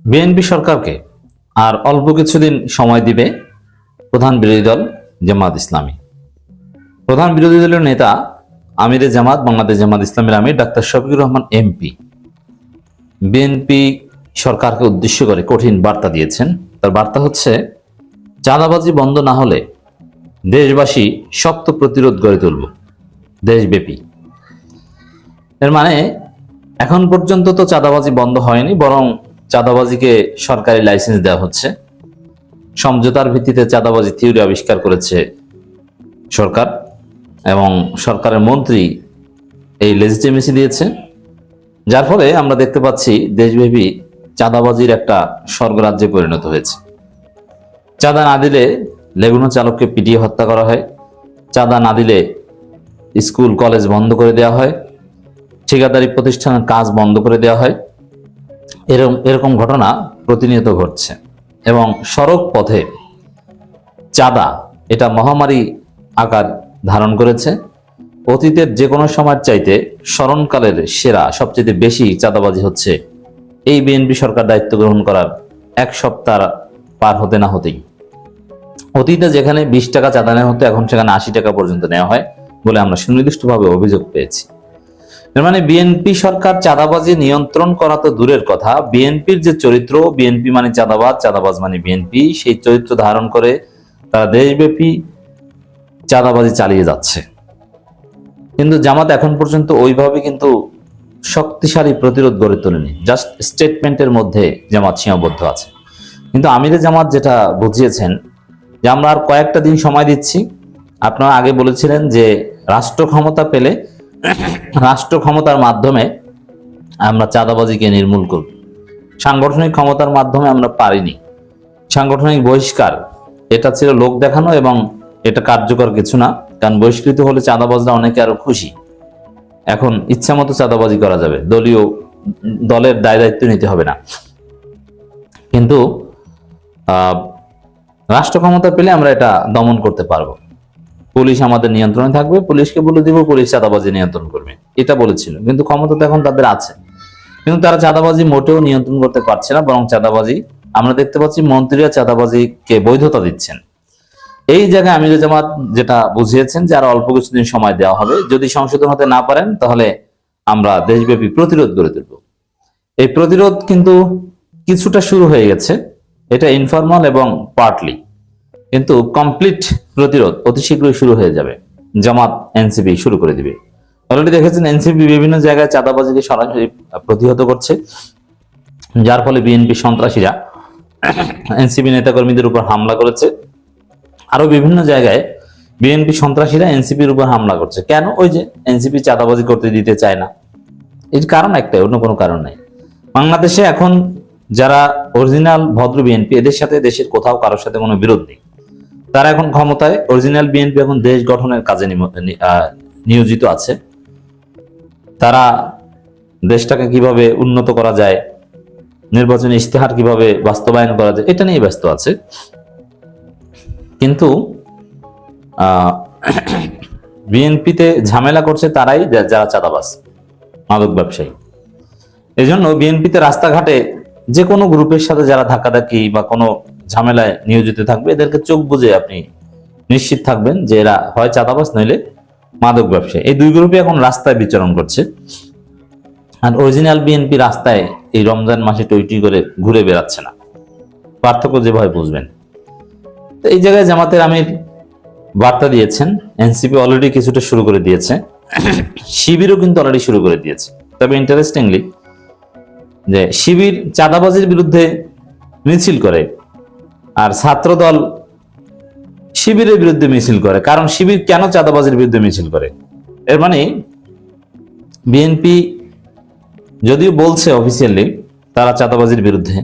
BNP সরকারকে আর অল্প কিছুদিন সময় দিবে প্রধান বিরোধী দল জামাত ইসলামী। প্রধান বিরোধী দলের নেতা আমিরে জামাত বাংলাদেশ জামাত ইসলামীর আমির doctor Shafiqur Rahman MP BNP সরকারকে উদ্দেশ্য করে কঠিন বার্তা দিয়েছেন। তার বার্তা হচ্ছে, চাঁদাবাজি বন্ধ না হলে দেশবাসী শক্ত প্রতিরোধ গড়ে তুলব দেশব্যাপী। এর মানে এখন পর্যন্ত তো চাঁদাবাজি বন্ধ হয়নি, বরং চাঁদাবাজিকে সরকারি লাইসেন্স দেওয়া হচ্ছে। সমঝোতার ভিত্তিতে চাঁদাবাজি থিওরি আবিষ্কার করেছে সরকার এবং সরকারের মন্ত্রী এই লেজিটিমেসি দিয়েছে, যার ফলে আমরা দেখতে পাচ্ছি দেশব্যাপী চাঁদাবাজির একটা স্বর্গরাজ্যে পরিণত হয়েছে। চাঁদা না দিলে লেগুনা চালককে পিটিয়ে হত্যা করা হয়, চাঁদা না দিলে স্কুল কলেজ বন্ধ করে দেওয়া হয়, ঠিকাদারি প্রতিষ্ঠানের কাজ বন্ধ করে দেওয়া হয়। এরকম ঘটনা প্রতিনিয়ত ঘটছে এবং সড়ক পথে চাঁদা এটা মহামারী আকার ধারণ করেছে। অতীতের যে কোনো সময়ের চাইতে স্মরণকালের সেরা সবচেয়ে বেশি চাঁদাবাজি হচ্ছে এই বিএনপি সরকার দায়িত্ব গ্রহণ করার এক সপ্তাহ পার হতে না হতেই। অতীতে যেখানে 20 টাকা চাঁদা নেওয়া হতো, এখন সেখানে 80 টাকা পর্যন্ত নেওয়া হয় বলে আমরা সুনির্দিষ্টভাবে অভিযোগ পেয়েছি। এর মানে বিএনপি সরকার চাঁদাবাজি নিয়ন্ত্রণ করা তো দূরের কথা, বিএনপির যে চরিত্র, বিএনপি মানে চাঁদাবাজ, চাঁদাবাজ মানে বিএনপি, সেই চরিত্র ধারণ করে তারা দেশব্যাপী চাঁদাবাজি চালিয়ে যাচ্ছে। কিন্তু জামাত এখন পর্যন্ত ওইভাবে কিন্তু শক্তিশালী প্রতিরোধ গড়ে তোলেনি, জাস্ট স্টেটমেন্টের মধ্যে জামাত সীমাবদ্ধ আছে। কিন্তু আমিরে জামাত যেটা বুঝিয়েছেন যে আমরা আর কয়েকটা দিন সময় দিচ্ছি। আপনারা আগে বলেছিলেন যে রাষ্ট্র ক্ষমতা পেলে রাষ্ট্র ক্ষমতার মাধ্যমে আমরা চাঁদাবাজিকে নির্মূল করব। সাংগঠনিক ক্ষমতার মাধ্যমে আমরা পারিনি। সাংগঠনিক বহিষ্কার এটা ছিল লোক দেখানো এবং এটা কার্যকর কিছু না, কারণ বহিষ্কৃত হলে চাঁদাবাজরা অনেকে আরো খুশি। এখন ইচ্ছা মতো চাঁদাবাজি করা যাবে, দলের দায় দায়িত্ব নিতে হবে না। কিন্তু রাষ্ট্র ক্ষমতা পেলে আমরা এটা দমন করতে পারবো। পুলিশ আমাদের নিয়ন্ত্রণে থাকবে, পুলিশকে বলে দিব পুলিশ চাঁদাবাজি নিয়ন্ত্রণ করবে, এটা বলেছিল। কিন্তু ক্ষমতা তো এখন তাদের আছে, কিন্তু তারা চাঁদাবাজি মোটেও নিয়ন্ত্রণ করতে পারছে না, বরং চাঁদাবাজি আমরা দেখতে পাচ্ছি মন্ত্রীরা চাঁদাবাজিকে বৈধতা দিচ্ছেন। এই জায়গায় আমিরে জামাত যেটা বুঝিয়েছেন যে আর অল্প কিছুদিন সময় দেওয়া হবে, যদি সংশোধন হতে না পারেন তাহলে আমরা দেশব্যাপী প্রতিরোধ গড়ে তুলব। এই প্রতিরোধ কিন্তু কিছুটা শুরু হয়ে গেছে, এটা ইনফরমাল এবং পার্টলি, কিন্তু কমপ্লিট প্রতিরোধ অতি শীঘ্রই শুরু হয়ে যাবে। জামাত এনসিপি শুরু করে দিবে। অলরেডি দেখেছেন এনসিপি বিভিন্ন জায়গায় চাঁদাবাজিকে সরাসরি প্রতিহত করছে, যার ফলে বিএনপি সন্ত্রাসীরা এনসিপি নেতাকর্মীদের উপর হামলা করেছে। আরো বিভিন্ন জায়গায় বিএনপি সন্ত্রাসীরা এনসিপির উপর হামলা করছে। কেন? ওই যে এনসিপি চাঁদাবাজি করতে দিতে চায় না। এর কারণ একটাই, অন্য কোনো কারণ নাই। বাংলাদেশে এখন যারা অরিজিনাল ভদ্র বিএনপি, এদের সাথে দেশের কোথাও কারোর সাথে কোনো বিরোধ নেই। তারা এখন ক্ষমতায়, অরিজিনাল বিএনপি এখন দেশ গঠনের কাজে নিয়োজিত আছে। তারা দেশটাকে কিভাবে উন্নত করা যায়, নির্বাচনী ইশতেহার কিভাবে বাস্তবায়ন করা যায়, এটা নিয়ে ব্যস্ত আছে। কিন্তু বিএনপিতে ঝামেলা করছে তারাই যারা চাঁদাবাজ, মাদক ব্যবসায়ী। এই জন্য বিএনপিতে রাস্তাঘাটে যে কোনো গ্রুপের সাথে যারা ধাক্কাধাক্কি বা কোনো ঝামেলায় নিয়োজিত থাকবে, এদেরকে চোখ বুঝে আপনি নিশ্চিত থাকবেন যে এরা হয় চাঁদাবাজ নইলে মাদক ব্যবসায়ী। এই দুই গ্রুপে এখন রাস্তায় বিচরণ করছে। আর অরিজিনাল বিএনপি রাস্তায় এই রমজান মাসে টইটুই করে ঘুরে বেড়াচ্ছে না। পার্থক্য যেভাবে বুঝবেন। তো এই জায়গায় জামাতের আমির বার্তা দিয়েছেন, এনসিপি অলরেডি কিছুটা শুরু করে দিয়েছে, শিবিরও কিন্তু অলরেডি শুরু করে দিয়েছে। তবে ইন্টারেস্টিংলি যে শিবির চাঁদাবাজির বিরুদ্ধে মিছিল করে আর ছাত্র দল শিবিরের বিরুদ্ধে মিছিল করে। কারণ শিবির কেন চাঁদাবাজির বিরুদ্ধে মিছিল করে? এর মানে বিএনপি যদিও বলছে অফিসিয়ালি তারা চাঁদাবাজির বিরুদ্ধে,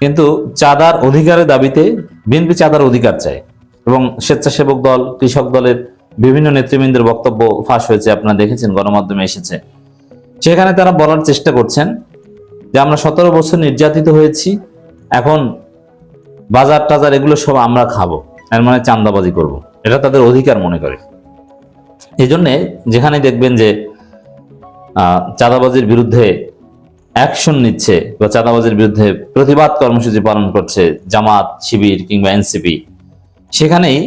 কিন্তু চাঁদার অধিকারের দাবিতে বিএনপি চাঁদার অধিকার চায়। এবং স্বেচ্ছাসেবক দল, কৃষক দলের বিভিন্ন নেতৃবৃন্দের বক্তব্য ফাঁস হয়েছে, আপনারা দেখেছেন, গণমাধ্যমে এসেছে। সেখানে তারা বলার চেষ্টা করছেন যে আমরা 17 বছর নির্যাতিত হয়েছি, এখন বাজার টাজার এগুলো সব আমরা খাবো, এর মানে চাঁদাবাজি করব, এটা তাদের অধিকার মনে করে। এই জন্যে যেখানে দেখবেন যে চাঁদাবাজির বিরুদ্ধে অ্যাকশন নিচ্ছে বা চাঁদাবাজির বিরুদ্ধে প্রতিবাদ কর্মসূচি পালন করছে জামাত, শিবির কিংবা এনসিপি, সেখানেই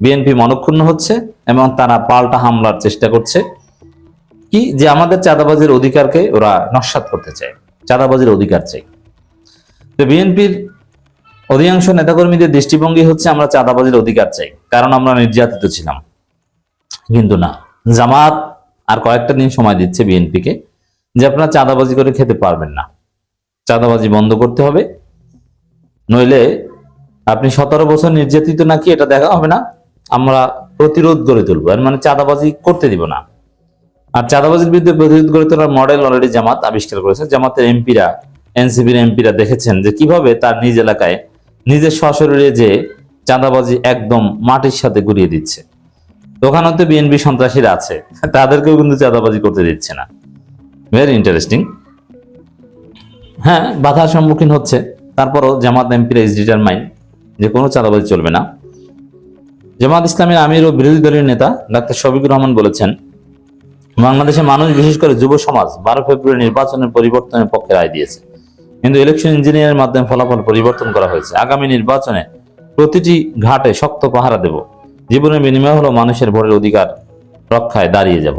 বিএনপি মনক্ষুণ্ণ হচ্ছে এবং তারা পাল্টা হামলার চেষ্টা করছে। কি যে আমাদের চাঁদাবাজির অধিকারকে ওরা নস্যাৎ করতে চায়, চাঁদাবাজির অধিকার চাই। তো বিএনপির অধিকাংশ নেতাকর্মীদের দৃষ্টিভঙ্গি হচ্ছে আমরা চাঁদাবাজির অধিকার চাই, কারণ আমরা নির্যাতিত ছিলাম। কিন্তু না, জামাত আর কয়েকটা দিন সময় দিচ্ছে বিএনপিকে যে আপনারা চাঁদাবাজি করে খেতে পারবেন না, চাঁদাবাজি বন্ধ করতে হবে, নইলে আপনি 17 বছর নির্যাতিত নাকি এটা দেখা হবে না, আমরা প্রতিরোধ গড়ে তুলবো, এর মানে চাঁদাবাজি করতে দিব না। আর চাঁদাবাজির বিরুদ্ধে প্রতিরোধ গড়ে তোলার মডেল অলরেডি জামাত আবিষ্কার করেছে। জামাতের এমপিরা, এনসিপির এমপিরা দেখেছেন যে কিভাবে তার নিজ এলাকায় নিজের সশরীরে যে চাঁদাবাজি একদম মাটির সাথে গুলিয়ে দিচ্ছে। ওখানে তো বিএনপি সন্ত্রাসীরা আছে, তাদেরকেও কিন্তু চাঁদাবাজি করতে দিচ্ছে না। Very interesting. হ্যাঁ, বাধার সম্মুখীন হচ্ছে, তারপরও জামাত এমপিরা ইজ ডিটারমাইন্ড যে কোনো চাঁদাবাজি চলবে না। জামাত ইসলামের আমির ও বিরোধী দলীয় নেতা ডাক্তার শফিকুর রহমান বলেছেন, বাংলাদেশের মানুষ বিশেষ করে যুব সমাজ 12 ফেব্রুয়ারি নির্বাচনের পরিবর্তনের পক্ষে রায় দিয়েছে, কিন্তু ইলেকশন ইঞ্জিনিয়ারের মাধ্যমে ফলাফল পরিবর্তন করা হয়েছে। আগামী নির্বাচনে প্রতিটি ঘাটে শক্ত পাহারা দেব, জীবনের বিনিময় হলো মানুষের ভোটের অধিকার রক্ষায় দাঁড়িয়ে যাব।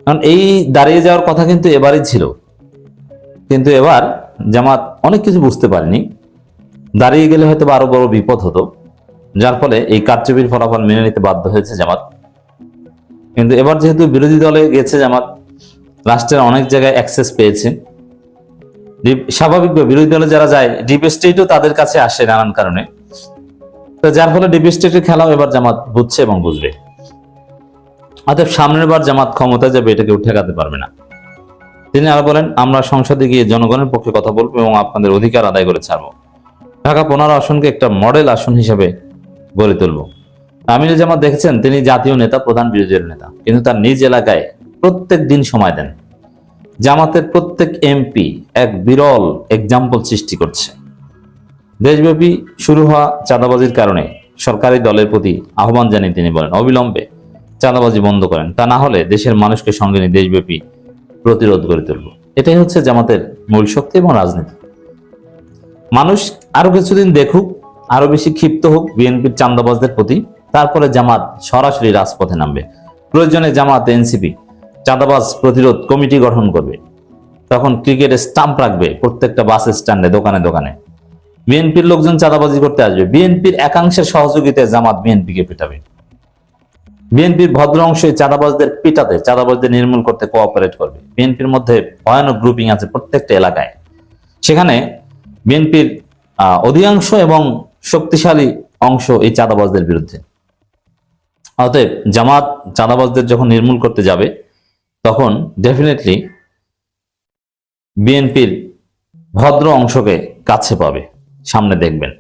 কারণ এই দাঁড়িয়ে যাওয়ার কথা কিন্তু এবারই ছিল, কিন্তু এবার জামাত অনেক কিছু বুঝতে পারেনি। দাঁড়িয়ে গেলে হয়তো আরো বড় বিপদ হতো, যার ফলে এই কারচুপির ফলাফল মেনে নিতে বাধ্য হয়েছে জামাত। কিন্তু এবার যেহেতু বিরোধী দলে গেছে জামাত, রাষ্ট্রের অনেক জায়গায় অ্যাক্সেস পেয়েছে, স্বাভাবিকভাবে বিরোধী দলে যারা যায় ডিপ স্টেটও তাদের কাছে আসে নানান কারণে, তো যার ফলে ডিপ স্টেটের খেলাও এবার জামাত বুঝছে এবং বুঝবে। অতএব সামনের বার জামাত ক্ষমতায় যাবে, এটাকে ঠেকাতে পারবে না। তিনি আরো বলেন, আমরা সংসদে গিয়ে জনগণের পক্ষে কথা বলবো এবং আপনাদের অধিকার আদায় করে ছাড়বো। ঢাকা 15 আসনকে একটা মডেল আসন হিসেবে গড়ে তুলবো। আমির জামাত দেখেছেন, তিনি জাতীয় নেতা, প্রধান বিরোধী দলের নেতা, কিন্তু তার নিজ এলাকায় প্রত্যেক দিন সময় দেন। জামাতের প্রত্যেক এমপি এক বিরল এক্সাম্পল সৃষ্টি করছে। দেশব্যাপী শুরু হওয়া চাঁদাবাজির কারণে সরকারি দলের প্রতি আহ্বান জানিয়ে তিনি বলেন, অবিলম্বে চাঁদাবাজি বন্ধ করেন, তা না হলে দেশের মানুষকে সঙ্গে নিয়ে দেশব্যাপী প্রতিরোধ গড়ে তুলব। এটাই হচ্ছে জামাতের মূল শক্তি এবং রাজনীতি। মানুষ আরো কিছুদিন দেখুক, আরো বেশি ক্ষিপ্ত হোক বিএনপির চাঁদাবাজদের প্রতি, তারপরে জামাত সরাসরি রাজপথে নামবে। প্রয়োজনে জামাত, এনসিপি চাঁদাবাজ প্রতিরোধ কমিটি গঠন করবে। তখন ক্রিকেটের স্টাম্প রাখবে প্রত্যেকটা বাস স্ট্যান্ডে, দোকানে দোকানে। বিএনপির লোকজন চাঁদাবাজি করতে আসবে, বিএনপির একাংশের সহযোগিতায় জামাত বিএনপিকে পেটাবে। বিএনপির ভদ্র অংশ চাঁদাবাজদের পিটাতে, চাঁদাবাজদের নির্মূল করতে কোঅপারেট করবে। বিএনপির মধ্যে ভয়ানক গ্রুপিং আছে প্রত্যেকটা এলাকায়, সেখানে বিএনপির অধিকাংশ এবং শক্তিশালী অংশ এই চাঁদাবাজদের বিরুদ্ধে। অতএব জামাত চাঁদাবাজদের যখন নির্মূল করতে যাবে, তখন ডেফিনেটলি বিএনপির ভদ্র অংশকে কাছে পাবে, সামনে দেখবেন।